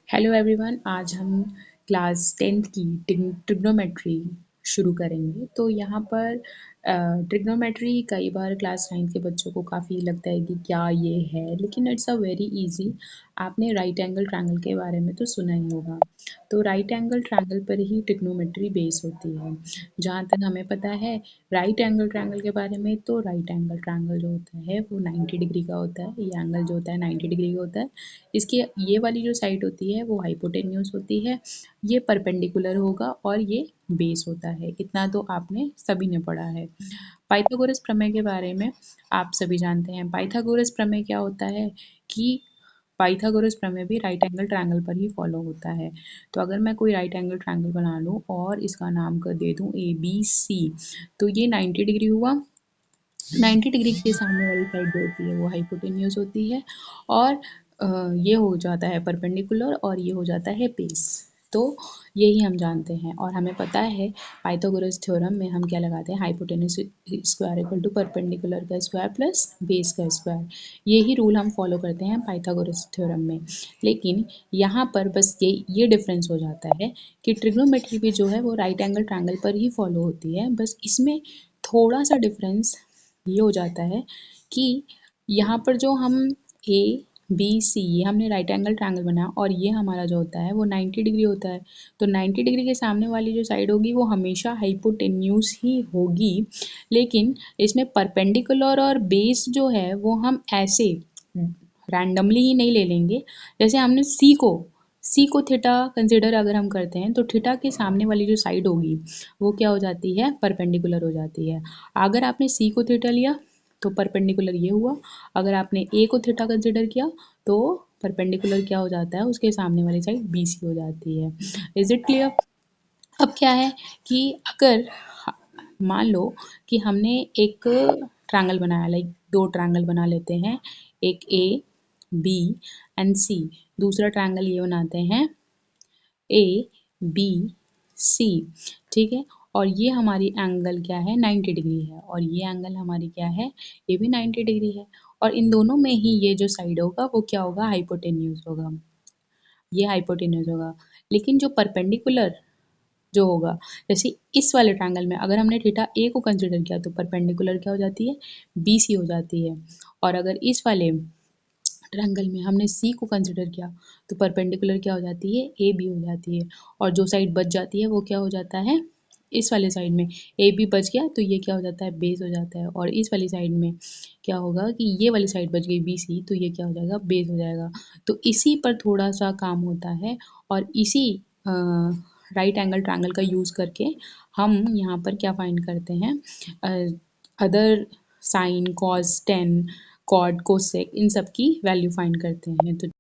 Hello everyone, आज हम class 10th की ट्रिग्नोमेट्री शुरू करेंगे। तो यहाँ पर ट्रिग्नोमेट्री कई बार क्लास 9th के बच्चों को काफ़ी लगता है कि क्या ये है, लेकिन इट्स अ वेरी इजी। आपने राइट एंगल ट्रायंगल के बारे में तो सुना ही होगा। तो राइट एंगल ट्रायंगल पर ही ट्रिग्नोमेट्री बेस होती है। जहाँ तक हमें पता है राइट एंगल ट्रायंगल के बारे में, तो राइट एंगल ट्रायंगल जो होता है वो 90 डिग्री का होता है। ये एंगल जो होता है 90 डिग्री का होता है। इसकी ये वाली जो साइड होती है वो हाइपोटेन्यूज होती है, ये परपेंडिकुलर होगा और ये बेस होता है। इतना तो आपने सभी ने पढ़ा है। पाइथागोरस प्रमेय के बारे में आप सभी जानते हैं। पाइथागोरस प्रमेय क्या होता है कि पाइथागोरस प्रमेय भी राइट एंगल ट्रायंगल पर ही फॉलो होता है। तो अगर मैं कोई राइट एंगल ट्रायंगल बना लूँ और इसका नाम कर दे दूँ ABC, तो ये 90 डिग्री हुआ। 90 डिग्री के सामने वाली साइड जो होती है वो हाइपोटेन्यूज होती है और ये हो जाता है परपेंडिकुलर और ये हो जाता है बेस। तो यही हम जानते हैं और हमें पता है पाइथागोरस थ्योरम में हम क्या लगाते हैं, hypotenuse square equal to perpendicular का स्क्वायर प्लस बेस का स्क्वायर। यही रूल हम फॉलो करते हैं पाइथागोरस थ्योरम में। लेकिन यहाँ पर बस ये डिफरेंस हो जाता है कि ट्रिग्नोमेट्री भी जो है वो राइट एंगल ट्रायंगल पर ही फॉलो होती है। बस इसमें थोड़ा सा डिफरेंस ये हो जाता है कि यहाँ पर जो हम ABC ये हमने राइट एंगल ट्रायंगल बनाया और ये हमारा जो होता है वो 90 डिग्री होता है। तो 90 डिग्री के सामने वाली जो साइड होगी वो हमेशा हाइपोटेन्यूज ही होगी, लेकिन इसमें परपेंडिकुलर और बेस जो है वो हम ऐसे रैंडमली ही नहीं ले लेंगे। जैसे हमने सी को थीटा कंसिडर अगर हम करते हैं तो थीटा के सामने वाली जो साइड होगी वो क्या हो जाती है, परपेंडिकुलर हो जाती है। अगर आपने सी को थीटा लिया तो परपेंडिकुलर ये हुआ, अगर आपने ए को थीटा कंसिडर किया तो परपेंडिकुलर क्या हो जाता है, उसके सामने वाली साइड BC हो जाती है। Is it clear? अब क्या है कि अगर मान लो कि हमने एक ट्रायंगल बनाया, लाइक दो ट्रायंगल बना लेते हैं, एक ABC, दूसरा ट्रायंगल ये बनाते हैं ABC, ठीक है। और ये हमारी एंगल क्या है, 90 डिग्री है और ये एंगल हमारी क्या है, ये भी 90 डिग्री है। और इन दोनों में ही ये जो साइड होगा वो क्या होगा, हाइपोटेन्यूज होगा, ये हाइपोटेन्यूज होगा। लेकिन जो परपेंडिकुलर जो होगा, जैसे इस वाले ट्रायंगल में अगर हमने थीटा ए को कंसिडर किया तो परपेंडिकुलर क्या हो जाती है, BC हो जाती है। और अगर इस वाले ट्रायंगल में हमने सी को कंसिडर किया तो परपेंडिकुलर क्या हो जाती है, AB हो जाती है। और जो साइड बच जाती है वो क्या हो जाता है, इस वाले साइड में AB बच गया तो ये क्या हो जाता है, बेस हो जाता है। और इस वाली साइड में क्या होगा कि ये वाली साइड बच गई BC, तो ये क्या हो जाएगा, बेस हो जाएगा। तो इसी पर थोड़ा सा काम होता है और इसी राइट एंगल ट्रायंगल का यूज़ करके हम यहाँ पर क्या फाइंड करते हैं, other sine, cos, tan, cot, cosec, इन सब की वैल्यू फाइंड करते हैं। तो